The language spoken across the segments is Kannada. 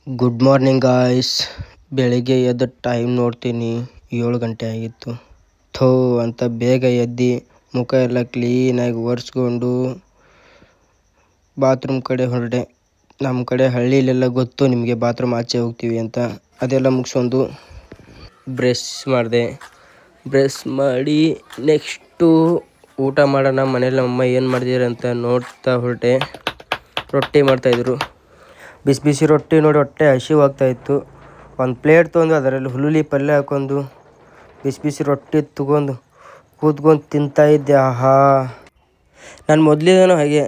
Good morning guys. ಬೆಳಿಗ್ಗೆ ಎದ್ದು ಟೈಮ್ ನೋಡ್ತೀನಿ, 7 ಗಂಟೆ ಆಗಿತ್ತು. ಥೋ ಅಂತ ಬೇಗ ಎದ್ದು ಮುಖ ಎಲ್ಲ ಕ್ಲೀನಾಗಿ ಒರೆಸ್ಕೊಂಡು ಬಾತ್ರೂಮ್ ಕಡೆ ಹೊರಟೆ. ನಮ್ಮ ಕಡೆ ಹಳ್ಳಿಲೆಲ್ಲ ಗೊತ್ತು ನಿಮಗೆ, ಬಾತ್ರೂಮ್ ಆಚೆ ಹೋಗ್ತೀವಿ ಅಂತ. ಅದೆಲ್ಲ ಮುಗಿಸ್ಕೊಂಡು ಬ್ರಷ್ ಮಾಡಿದೆ. ಬ್ರಷ್ ಮಾಡಿ ನೆಕ್ಸ್ಟು ಊಟ ಮಾಡೋಣ. ಮನೇಲಿ ನಮ್ಮಮ್ಮ ಏನು ಮಾಡಿದ್ದೀರ ಅಂತ ನೋಡ್ತಾ ಹೊರಟೆ. ರೊಟ್ಟಿ ಮಾಡ್ತಾಯಿದ್ರು, ಬಿಸಿ ಬಿಸಿ ರೊಟ್ಟಿ ನೋಡಿ ಹೊಟ್ಟೆ ಹಸಿವಾಗ್ತಾಯಿತ್ತು. ಒಂದು ಪ್ಲೇಟ್ ತೊಗೊಂಡು ಅದರಲ್ಲಿ ಹುರುಳಿ ಪಲ್ಯ ಹಾಕ್ಕೊಂಡು ಬಿಸಿ ಬಿಸಿ ರೊಟ್ಟಿ ತೊಗೊಂಡು ಕೂತ್ಕೊಂಡು ತಿಂತಾಯಿದ್ದೆ. ಆಹಾ, ನಾನು ಮೊದಲಿಂದನೂ ಹಾಗೆ,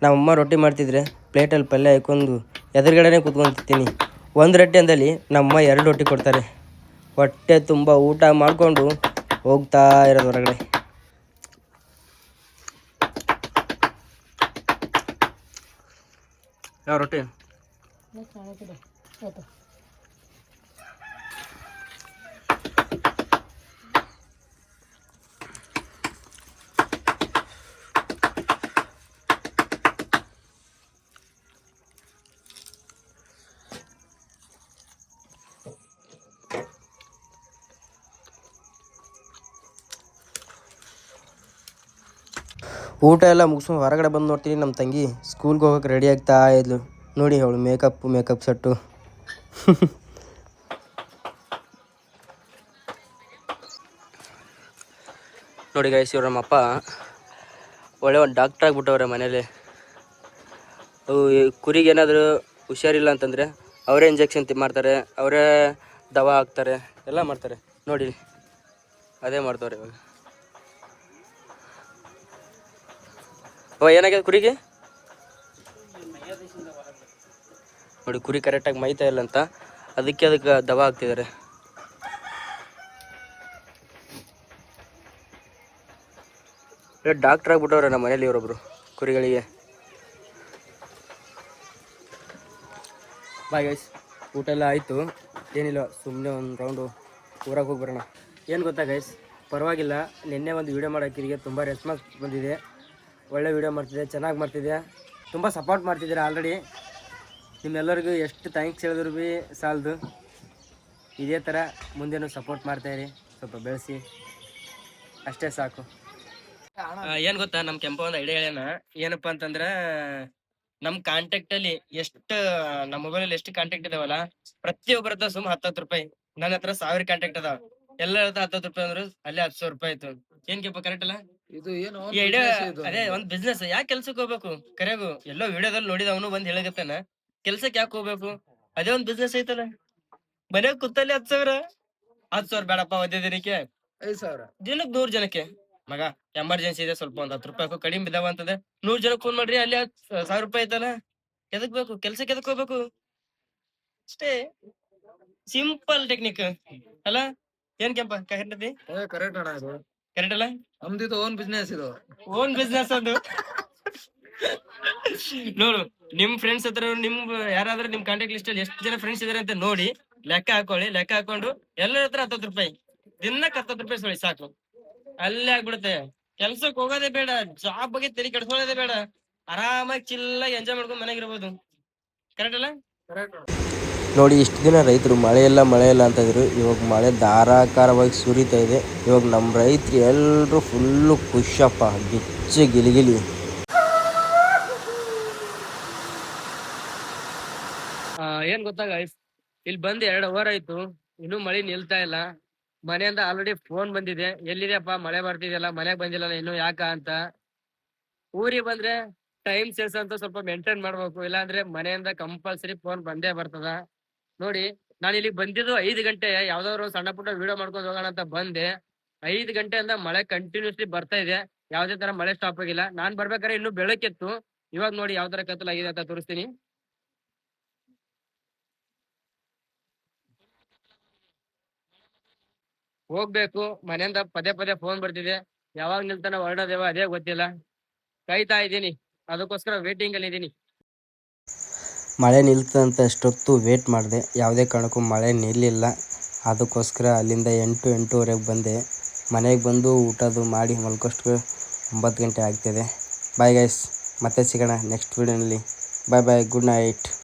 ನಮ್ಮಮ್ಮ ರೊಟ್ಟಿ ಮಾಡ್ತಿದ್ರೆ ಪ್ಲೇಟಲ್ಲಿ ಪಲ್ಯ ಹಾಕ್ಕೊಂಡು ಎದುರುಗಡೆನೇ ಕೂತ್ಕೊಂಡು ತಿಂತೀನಿ. ಒಂದು ರೊಟ್ಟಿ ಅಂದಲ್ಲಿ ನಮ್ಮಮ್ಮ 2 ರೊಟ್ಟಿ ಕೊಡ್ತಾರೆ. ಹೊಟ್ಟೆ ತುಂಬ ಊಟ ಮಾಡಿಕೊಂಡು ಹೋಗ್ತಾ ಇರೋದು ಹೊರಗಡೆ. ಯಾವ ರೊಟ್ಟಿ? ಊಟ ಎಲ್ಲ ಮುಗಿಸ್ಕೊಂಡು ಹೊರಗಡೆ ಬಂದು ನೋಡ್ತೀನಿ, ನಮ್ಮ ತಂಗಿ ಸ್ಕೂಲ್ಗೆ ಹೋಗೋಕೆ ರೆಡಿ ಆಗ್ತಾ ಇದ್ಲು. ನೋಡಿ ಅವಳು ಮೇಕಪ್ ಸೆಟ್ಟು. ನೋಡಿ ಗೈಸ್, ಇವ್ರು ನಮ್ಮಪ್ಪ ಒಳ್ಳೆ ಒಂದು ಡಾಕ್ಟ್ರ್ ಆಗಿಬಿಟ್ಟವ್ರೆ ಮನೇಲಿ. ಕುರಿಗೆ ಏನಾದರೂ ಹುಷಾರಿಲ್ಲ ಅಂತಂದರೆ ಅವರೇ ಇಂಜೆಕ್ಷನ್ ಮಾಡ್ತಾರೆ, ಅವರೇ ದವಾ ಹಾಕ್ತಾರೆ, ಎಲ್ಲ ಮಾಡ್ತಾರೆ. ನೋಡಿ ಅದೇ ಮಾಡ್ತವ್ರೆ ಇವಾಗ. ಏನಾಗಿದೆ ಕುರಿಗೆ? ನೋಡಿ, ಕುರಿ ಕರೆಕ್ಟಾಗಿ ಮೈತಾ ಇಲ್ಲ ಅಂತ ಅದಕ್ಕೆ ದವಾ ಹಾಕ್ತಿದ್ದಾರೆ. ಡಾಕ್ಟ್ರ್ ಆಗಿಬಿಟ್ಟವ್ರೆ ನಮ್ಮ ಮನೇಲಿ ಇವರೊಬ್ರು ಕುರಿಗಳಿಗೆ. ಬಾಯ್ ಗೈಸ್, ಊಟ ಎಲ್ಲ ಆಯಿತು. ಏನಿಲ್ಲ, ಸುಮ್ಮನೆ ಒಂದು ರೌಂಡು ಊರಾಗ ಹೋಗಿ ಬರೋಣ. ಏನು ಗೊತ್ತಾ ಗೈಸ್, ಪರವಾಗಿಲ್ಲ, ನಿನ್ನೆ ಒಂದು ವೀಡಿಯೋ ಮಾಡೋಕ್ಕಿರಿಗೆ ತುಂಬ ರೆಸ್ಪಾನ್ಸ್ ಬಂದಿದೆ. ಒಳ್ಳೆ ವೀಡಿಯೋ ಮಾಡ್ತಿದ್ದೆ, ಚೆನ್ನಾಗಿ ಮಾಡ್ತಿದ್ದೆ, ತುಂಬ ಸಪೋರ್ಟ್ ಮಾಡ್ತಿದ್ದೀರಾ ಆಲ್ರೆಡಿ. ನಿಮ್ಮೆಲ್ಲರಿಗೂ ಎಷ್ಟು ಥ್ಯಾಂಕ್ಸ್ ಹೇಳಿದ್ರು ಭೀ ಸಾಲದು. ಇದೇ ಥರ ಮುಂದೇನು ಸಪೋರ್ಟ್ ಮಾಡ್ತಾಯಿರಿ, ಸ್ವಲ್ಪ ಬೆಳೆಸಿ, ಅಷ್ಟೇ ಸಾಕು. ಏನು ಗೊತ್ತಾ, ನಮ್ಮ ಕೆಂಪ ಒಂದು ಐಡಿಯಾ ಹೇಳ್ಯಾನ. ಏನಪ್ಪ ಅಂತಂದ್ರೆ, ನಮ್ಮ ಕಾಂಟ್ಯಾಕ್ಟಲ್ಲಿ ನಮ್ಮ ಮೊಬೈಲಲ್ಲಿ ಎಷ್ಟು ಕಾಂಟ್ಯಾಕ್ಟ್ ಇದಾವಲ್ಲ, ಪ್ರತಿಯೊಬ್ಬರ ಹತ್ರ ಸುಮ್ಮ 10 ರೂಪಾಯಿ. ನನ್ನ ಹತ್ರ 1000 ಕಾಂಟ್ಯಾಕ್ಟ್ ಅದಾವ. ಎಲ್ಲರ ಹತ್ರ 10 ರೂಪಾಯಿ ಅಂದ್ರೆ ಅಲ್ಲಿ 100 ರೂಪಾಯಿ ಆಯ್ತು. ಏನ್ ಕೆಂಪ ಕರೆಕ್ಟ್ ಅಲ್ಲ? ಇದು ಏನು ಐಡಿಯಾ? ಅದೇ ಒಂದು ಬಿಸ್ನೆಸ್. ಯಾಕೆ ಕೆಲ್ಸಕ್ಕೆ ಹೋಗ್ಬೇಕು? ಕರೆಗೂ ಎಲ್ಲೋ ವಿಡಿಯೋದಲ್ಲಿ ನೋಡಿದ ಅವನು ಬಂದ್ ಹೇಳಗತ್ತಾನ, ಕೆಲ್ಸಕ್ಕೆ ಯಾಕೆ ಹೋಗ್ಬೇಕು? ಅದೇ ಒಂದು ಬಿಸ್ನೆಸ್ ಐತಲ್ಲ. ಮನ್ಯಾಗ ಕೂತಲ್ಲಿ 10,000 ಬೇಡಪ್ಪ, ಒಂದೇ ದಿನಕ್ಕೆ 5,000, ದಿನಕ್ಕೆ 100 ಜನಕ್ಕೆ. ಮಗ ಎಮರ್ಜೆನ್ಸಿ ಇದೆ, ಸ್ವಲ್ಪ ಒಂದು 10 ರೂಪಾಯಿ ಕಡಿಮೆ ಬಿದ್ದಾವ ಅಂತಂದ್ರೆ 100 ಜನಕ್ಕೆ ಫೋನ್ ಮಾಡ್ರಿ, ಅಲ್ಲಿ 1000 ರೂಪಾಯಿ ಐತಲ್ಲ. ಎದಕ್ ಬೇಕು? ಕೆಲ್ಸಕ್ಕೆ ಎದಕ್ ಹೋಗ್ಬೇಕು? ಅಷ್ಟೇ ಸಿಂಪಲ್ ಟೆಕ್ನಿಕ್ ಅಲ್ಲ? ಏನ್ ಕೆಂಪ ಕರೆಕ್ಟ್ ಕರೆಕ್ಟ್ ಅಲ್ಲ? ನಮ್ದು ಓನ್ ಬಿಸ್ನೆಸ್, ಇದು ಓನ್ ಬಿಸ್ನೆಸ್ ಅದು. ನೋಡು, ನಿಮ್ ಫ್ರೆಂಡ್ಸ್ ಹತ್ರ ಯಾರಾದ್ರೂ ನಿಮ್ ಕಾಂಟ್ಯಾಕ್ಟ್ ಲಿಸ್ಟ್ ಅಲ್ಲಿ ಎಷ್ಟು ಜನ ಫ್ರೆಂಡ್ಸ್ ಇದಾರೆ ಅಂತ ನೋಡಿ ಲೆಕ್ಕ ಹಾಕೊಳ್ಳಿ. ಲೆಕ್ಕ ಹಾಕೊಂಡು ಎಲ್ಲರ ಹತ್ರ 10 ರೂಪಾಯಿ, ದಿನಕ್ಕೆ 10 ರೂಪಾಯಿ ಸೊಳಿ ಸಾಕು, ಅಲ್ಲೇ ಆಗ್ಬಿಡುತ್ತೆ. ಕೆಲ್ಸಕ್ಕೆ ಹೋಗೋದೇ ಬೇಡ, ಜಾಬ್ ಬಗ್ಗೆ ತಲೆ ಕೆಡ್ಸ್ಕೊಳ್ಳೋದೇ ಬೇಡ, ಆರಾಮಾಗಿ ಚಿಲ್ಲಾಗಿ ಎಂಜಾಯ್ ಮಾಡ್ಕೊಂಡು ಮನೆಗಿರ್ಬೋದು. ಕರೆಕ್ಟ್ ಅಲ್ಲ? ನೋಡಿ, ಇಷ್ಟು ದಿನ ರೈತರು ಮಳೆ ಇಲ್ಲ ಅಂತ ಇದ್ರು. ಇವಾಗ ಮಳೆ ಧಾರಾಕಾರವಾಗಿ ಸುರಿತಾ ಇದೆ. ಇವಾಗ ನಮ್ಮ ರೈತರು ಎಲ್ಲರೂ ಫುಲ್ಲು ಖುಷಪ್ಪ, ಗಿಚ್ಚ ಗಿಲಿಗಿಲಿ. ಏನ್ ಗೊತ್ತಾ ಗೈಸ್, ಇಲ್ಲಿ ಬಂದು 2 ಅವರ್ ಆಯ್ತು, ಇನ್ನೂ ಮಳೆ ನಿಲ್ತಾ ಇಲ್ಲ. ಮನೆಯಿಂದ ಆಲ್ರೆಡಿ ಫೋನ್ ಬಂದಿದೆ, ಎಲ್ಲಿದೆಯಪ್ಪ, ಮಳೆ ಬರ್ತಿದೆಯಲ್ಲ, ಮನೆಗೆ ಬಂದಿಲ್ಲ ಇನ್ನು ಯಾಕ ಅಂತ. ಊರಿಗೆ ಬಂದ್ರೆ ಟೈಮ್ ಸೆನ್ಸ್ ಅಂತ ಸ್ವಲ್ಪ ಮೇಂಟೈನ್ ಮಾಡ್ಬೇಕು, ಇಲ್ಲಾಂದ್ರೆ ಮನೆಯಿಂದ ಕಂಪಲ್ಸರಿ ಫೋನ್ ಬಂದೇ ಬರ್ತದ. ನೋಡಿ, ನಾನು ಇಲ್ಲಿಗೆ ಬಂದಿದ್ದು 5 ಗಂಟೆ, ಯಾವ್ದಾದ್ರು ಸಣ್ಣ ಪುಟ್ಟ ವಿಡಿಯೋ ಮಾಡ್ಕೊಂಡು ಹೋಗೋಣ ಅಂತ ಬಂದೆ. 5 ಗಂಟೆಯಿಂದ ಮಳೆ ಕಂಟಿನ್ಯೂಸ್ಲಿ ಬರ್ತಾ ಇದೆ, ಯಾವ್ದೇ ತರ ಮಳೆ ಸ್ಟಾಪ್ ಆಗಿಲ್ಲ. ನಾನ್ ಬರ್ಬೇಕಾದ್ರೆ ಇನ್ನು ಬೆಳಕಿತ್ತು. ಇವಾಗ ನೋಡಿ ಯಾವ ತರ ಕತ್ತಲಾಗಿದೆ ಅಂತ ತೋರಿಸ್ತೀನಿ. ಹೋಗ್ಬೇಕು, ಮನೆಯಿಂದ ಪದೇ ಪದೇ ಫೋನ್ ಬರ್ತಿದೆ, ಯಾವಾಗ ನಿಲ್ತಾನ ಹೊರಡೋದೇವ ಅದೇ ಗೊತ್ತಿಲ್ಲ. ಕಾಯ್ತಾ ಇದ್ದೀನಿ, ಅದಕ್ಕೋಸ್ಕರ ವೇಟಿಂಗ್ ಅಲ್ಲಿ ಇದ್ದೀನಿ. ಮಳೆ ನಿಲ್ತಂತ ಅಷ್ಟೊತ್ತು ವೇಟ್ ಮಾಡಿದೆ, ಯಾವುದೇ ಕಾರಣಕ್ಕೂ ಮಳೆ ನಿಲ್ಲಿಲ್ಲ. ಅದಕ್ಕೋಸ್ಕರ ಅಲ್ಲಿಂದ 8-8:30 ಬಂದೆ. ಮನೆಗೆ ಬಂದು ಊಟದು ಮಾಡಿ ಮಲ್ಕೋಷ್ಟು 9 ಗಂಟೆ ಆಗ್ತಿದೆ. ಬಾಯ್ ಗೈಸ್, ಮತ್ತೆ ಸಿಗೋಣ ನೆಕ್ಸ್ಟ್ ವಿಡಿಯೋನಲ್ಲಿ. ಬಾಯ್ ಬಾಯ್, ಗುಡ್ ನೈಟ್.